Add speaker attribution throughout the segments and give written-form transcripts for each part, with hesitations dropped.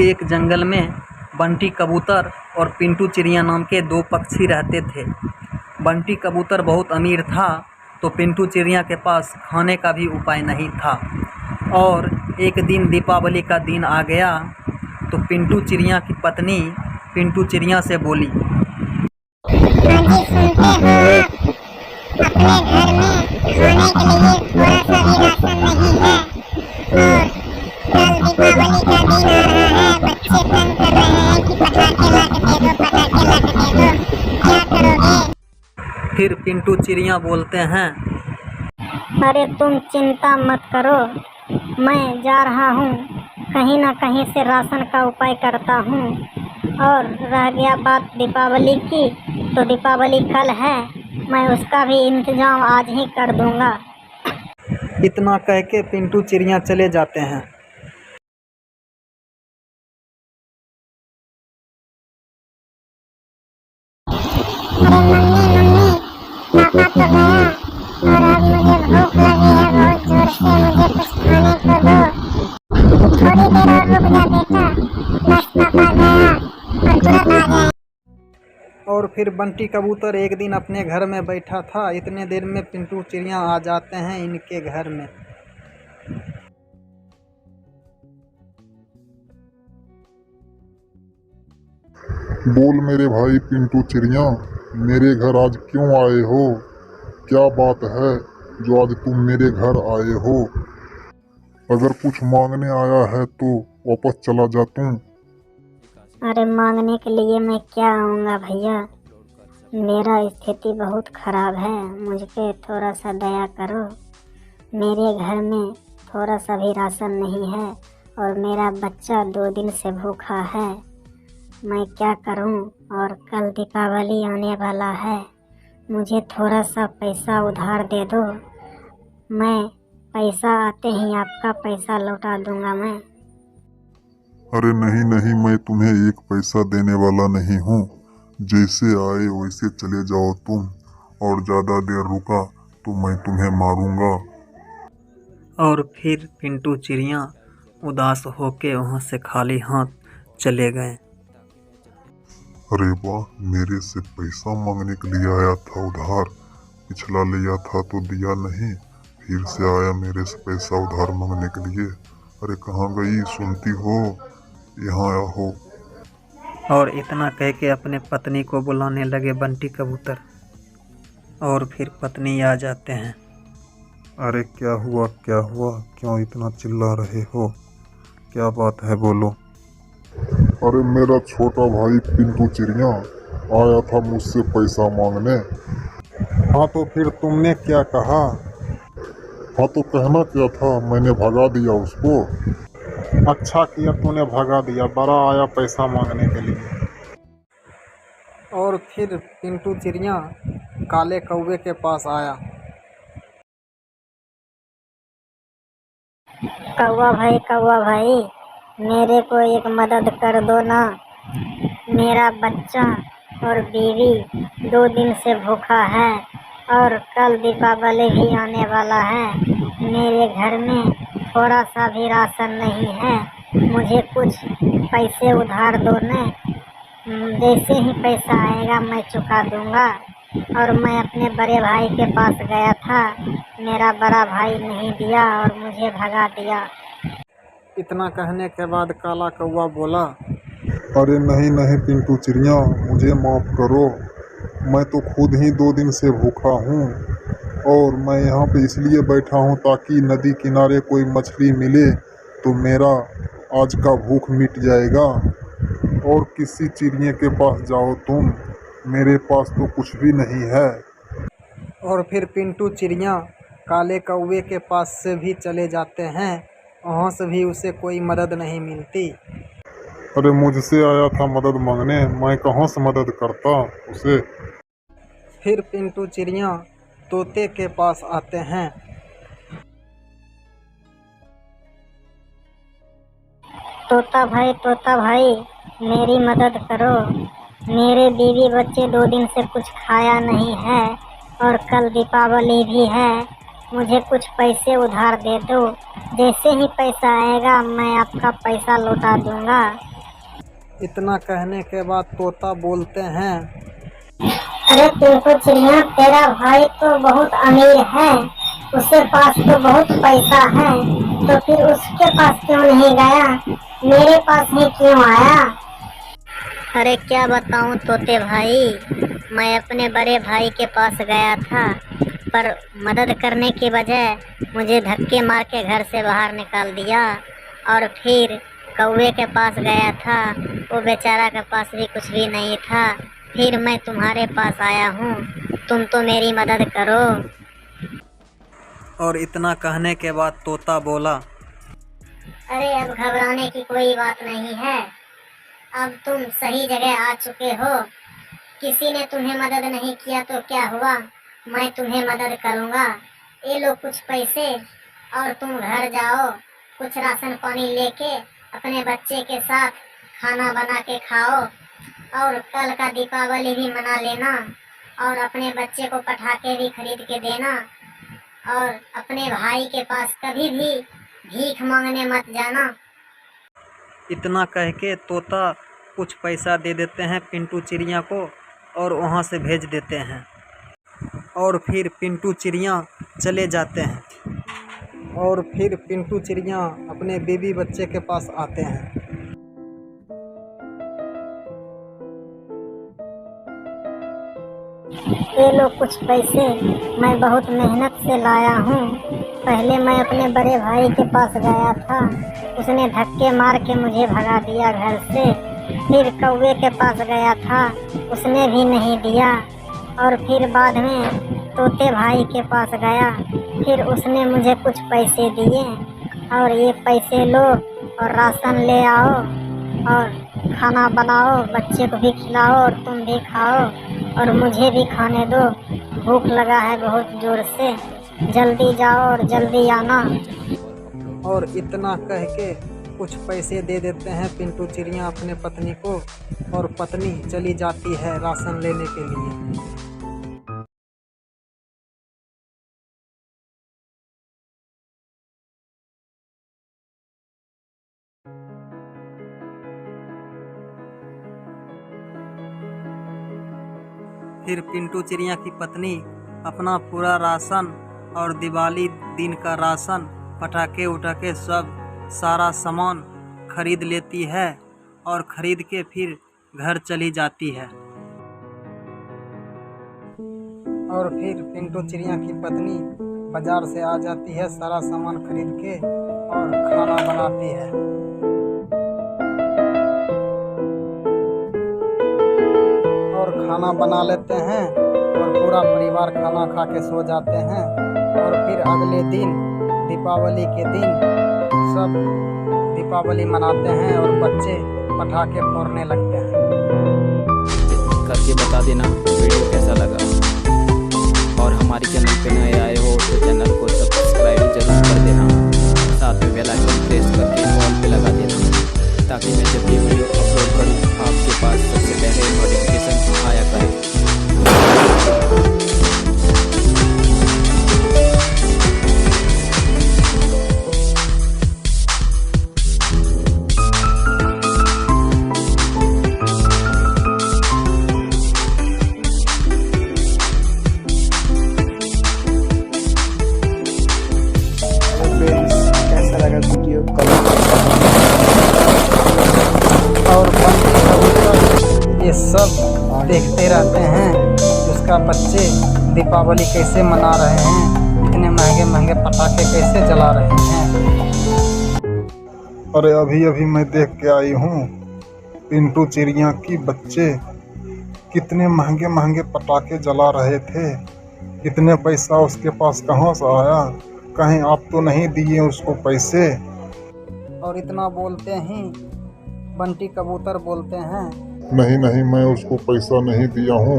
Speaker 1: एक जंगल में बंटी कबूतर और पिंटू चिड़िया नाम के दो पक्षी रहते थे। बंटी कबूतर बहुत अमीर था, तो पिंटू चिड़िया के पास खाने का भी उपाय नहीं था। और एक दिन दीपावली का दिन आ गया, तो पिंटू चिड़िया की पत्नी पिंटू चिड़िया से बोली,
Speaker 2: हाँ जी, सुनते हो आप, अपने घर में खाने के लिए थोड़ा सा भी राशन नहीं है और कल दीपावली का दिन आ रहा है। बच्चे तंग कर रहे हैं कि पटाखे ला के दे दो, पटाखे ला के दे दो, क्या करोगे?
Speaker 1: फिर पिंटू चिड़िया बोलते हैं,
Speaker 2: अरे तुम चिंता मत करो, मैं जा रहा हूँ, कहीं ना कहीं से राशन का उपाय करता हूँ। और रह गया बात दीपावली की, तो दीपावली कल है, मैं उसका भी इंतजाम आज ही कर दूँगा।
Speaker 1: इतना कह के पिंटू चिड़िया चले जाते हैं।
Speaker 2: अरे मम्मी पापा तो गया और अब मुझे भूख लगी है बहुत जोर से, मुझे कुछ खाने को दो। थोड़ी देर और रुक जा बेटा, बस पापा गया और तुरंत आ जाए।
Speaker 1: और फिर बंटी कबूतर एक दिन अपने घर में बैठा था। इतने देर में पिंटू चिड़िया आ जाते हैं इनके घर में।
Speaker 3: बोल मेरे भाई पिंटू चिड़िया, मेरे घर आज क्यों आए हो? क्या बात है जो आज तुम मेरे घर आए हो? अगर कुछ मांगने आया है तो वापस चला जा तुम।
Speaker 2: अरे मांगने के लिए मैं क्या आऊँगा भैया, मेरा स्थिति बहुत ख़राब है, मुझ पे थोड़ा सा दया करो। मेरे घर में थोड़ा सा भी राशन नहीं है और मेरा बच्चा 2 दिन से भूखा है। मैं क्या करूं? और कल दीपावली आने वाला है, मुझे थोड़ा सा पैसा उधार दे दो, मैं पैसा आते ही आपका पैसा लौटा दूंगा मैं।
Speaker 3: अरे नहीं नहीं, मैं तुम्हें एक पैसा देने वाला नहीं हूँ। जैसे आए वैसे चले जाओ तुम, और ज़्यादा देर रुका तो मैं तुम्हें मारूंगा।
Speaker 1: और फिर पिंटू चिड़िया उदास होके वहाँ से खाली हाथ चले गए।
Speaker 3: अरे वाह, मेरे से पैसा मांगने के लिए आया था उधार। पिछला लिया था तो दिया नहीं, फिर से आया मेरे से पैसा उधार मांगने के लिए। अरे कहाँ गई, सुनती हो? यहाँ आओ।
Speaker 1: और इतना कह के अपने पत्नी को बुलाने लगे बंटी कबूतर। और फिर पत्नी आ जाते हैं।
Speaker 3: अरे क्या हुआ क्या हुआ, क्यों इतना चिल्ला रहे हो? क्या बात है, बोलो। अरे मेरा छोटा भाई पिंटू चिड़िया आया था मुझसे पैसा मांगने। हाँ तो फिर तुमने क्या कहा? हाँ तो कहना क्या था, मैंने भगा दिया उसको। अच्छा किया तूने भगा दिया, बड़ा आया पैसा मांगने के लिए।
Speaker 1: और फिर पिंटू चिड़िया काले कौवे के पास आया।
Speaker 2: कौवा भाई, मेरे को एक मदद कर दो ना। मेरा बच्चा और बीवी 2 दिन से भूखा है और कल दीपावली भी आने वाला है। मेरे घर में थोड़ा सा भी राशन नहीं है, मुझे कुछ पैसे उधार दो ने। जैसे ही पैसा आएगा मैं चुका दूंगा। और मैं अपने बड़े भाई के पास गया था, मेरा बड़ा भाई नहीं दिया और मुझे भगा दिया।
Speaker 1: इतना कहने के बाद काला कौवा बोला,
Speaker 3: अरे नहीं नहीं पिंटू चिड़िया, मुझे माफ़ करो। मैं तो खुद ही 2 दिन से भूखा हूँ और मैं यहाँ पे इसलिए बैठा हूँ ताकि नदी किनारे कोई मछली मिले तो मेरा आज का भूख मिट जाएगा। और किसी चिड़िया के पास जाओ तुम, मेरे पास तो कुछ भी नहीं है।
Speaker 1: और फिर पिंटू चिड़िया काले कौवे के पास से भी चले जाते हैं। वहाँ से भी उसे कोई मदद नहीं मिलती।
Speaker 3: अरे मुझसे आया था मदद मांगने, मैं कहाँ से मदद करता उसे।
Speaker 1: फिर पिंटू चिड़िया तोते के पास आते हैं।
Speaker 2: तोता भाई मेरी मदद करो। मेरे बीवी बच्चे 2 दिन से कुछ खाया नहीं है और कल दीपावली भी है। मुझे कुछ पैसे उधार दे दो। जैसे ही पैसा आएगा मैं आपका पैसा लौटा दूंगा।
Speaker 1: इतना कहने के बाद तोता बोलते हैं,
Speaker 2: अरे पिंटू चिड़िया, तेरा भाई तो बहुत अमीर है, उसके पास तो बहुत पैसा है, तो फिर उसके पास क्यों नहीं गया, मेरे पास ही क्यों आया? अरे क्या बताऊं तोते भाई, मैं अपने बड़े भाई के पास गया था, पर मदद करने की बजाय मुझे धक्के मार के घर से बाहर निकाल दिया। और फिर कौवे के पास गया था, वो बेचारा के पास भी कुछ भी नहीं था। फिर मैं तुम्हारे पास आया हूँ, तुम तो मेरी मदद करो।
Speaker 1: और इतना कहने के बाद तोता बोला,
Speaker 2: अरे अब घबराने की कोई बात नहीं है, अब तुम सही जगह आ चुके हो। किसी ने तुम्हें मदद नहीं किया तो क्या हुआ, मैं तुम्हें मदद करूँगा। ये लो कुछ पैसे और तुम घर जाओ, कुछ राशन पानी लेके अपने बच्चे के साथ खाना बना के खाओ, और कल का दीपावली भी मना लेना, और अपने बच्चे को पटाखे भी खरीद के देना, और अपने भाई के पास कभी भी भीख मांगने मत जाना।
Speaker 1: इतना कह के तोता कुछ पैसा दे देते हैं पिंटू चिड़िया को और वहाँ से भेज देते हैं। और फिर पिंटू चिड़िया चले जाते हैं। और फिर पिंटू चिड़िया अपने बीवी बच्चे के पास आते हैं।
Speaker 2: ये लो कुछ पैसे, मैं बहुत मेहनत से लाया हूँ। पहले मैं अपने बड़े भाई के पास गया था, उसने धक्के मार के मुझे भगा दिया घर से। फिर कौवे के पास गया था, उसने भी नहीं दिया। और फिर बाद में तोते भाई के पास गया, फिर उसने मुझे कुछ पैसे दिए। और ये पैसे लो और राशन ले आओ और खाना बनाओ, बच्चे को भी खिलाओ और तुम भी खाओ, और मुझे भी खाने दो, भूख लगा है बहुत जोर से। जल्दी जाओ और जल्दी आना।
Speaker 1: और इतना कह के कुछ पैसे दे देते हैं पिंटू चिड़िया अपने पत्नी को, और पत्नी चली जाती है राशन लेने के लिए। फिर पिंटू चिड़िया की पत्नी अपना पूरा राशन और दिवाली दिन का राशन, पटाखे उटाखे सब सारा सामान खरीद लेती है और खरीद के फिर घर चली जाती है। और फिर पिंटू चिड़िया की पत्नी बाजार से आ जाती है सारा सामान खरीद के और खाना बनाती है। और खाना बना लेते हैं और पूरा परिवार खाना खा के सो जाते हैं। और फिर अगले दिन दीपावली के दिन सब दीपावली मनाते हैं और बच्चे पटाखे फोड़ने लगते हैं।
Speaker 4: करके बता देना वीडियो कैसा लगा, और हमारे चैनल पे नए आए हो तो चैनल को सब्सक्राइब जरूर कर देना, साथ में बेल आइकन प्रेस करके ऑल पे लगा देना, ताकि मैं जब भी वीडियो अपलोड करूं आपके पास सबसे पहले नोटिफिकेशन आया करे।
Speaker 1: कैसा लगा वीडियो और ये सब देखते रहते हैं उसका बच्चे दीपावली कैसे मना रहे हैं, इतने महंगे महंगे पटाखे कैसे जला रहे हैं।
Speaker 3: अरे अभी अभी मैं देख के आई हूँ पिंटू चिड़िया की बच्चे कितने महंगे महंगे पटाखे जला रहे थे। इतने पैसा उसके पास कहाँ से आया, कहीं आप तो नहीं दिए उसको पैसे?
Speaker 1: और इतना बोलते ही बंटी कबूतर बोलते हैं,
Speaker 3: नहीं नहीं, मैं उसको पैसा नहीं दिया हूँ,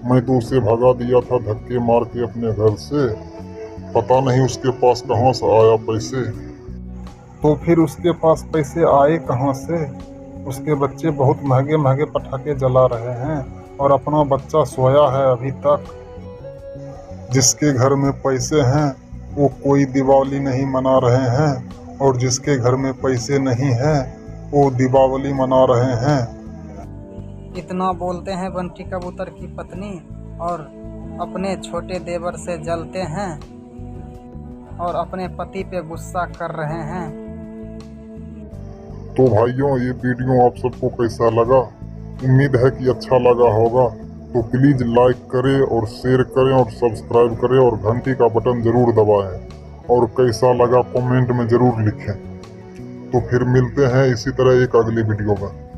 Speaker 3: मैं तो उसे भगा दिया था धक्के मार के अपने घर से। पता नहीं उसके पास कहाँ से आया पैसे। तो फिर उसके पास पैसे आए कहाँ से? उसके बच्चे बहुत महंगे महंगे पटाखे जला रहे हैं और अपना बच्चा सोया है अभी तक। जिसके घर में पैसे हैं वो कोई दिवाली नहीं मना रहे हैं, और जिसके घर में पैसे नहीं हैं वो दीपावली मना रहे हैं।
Speaker 1: इतना बोलते हैं बंटी कबूतर की पत्नी और अपने छोटे देवर से जलते हैं और अपने पति पे गुस्सा कर रहे हैं।
Speaker 3: तो भाइयों, ये वीडियो आप सबको कैसा लगा? उम्मीद है कि अच्छा लगा होगा। तो प्लीज लाइक करें और शेयर करें और सब्सक्राइब करें और घंटी का बटन जरूर दबाएं और कैसा लगा कमेंट में जरूर लिखें। तो फिर मिलते हैं इसी तरह एक अगली वीडियो में।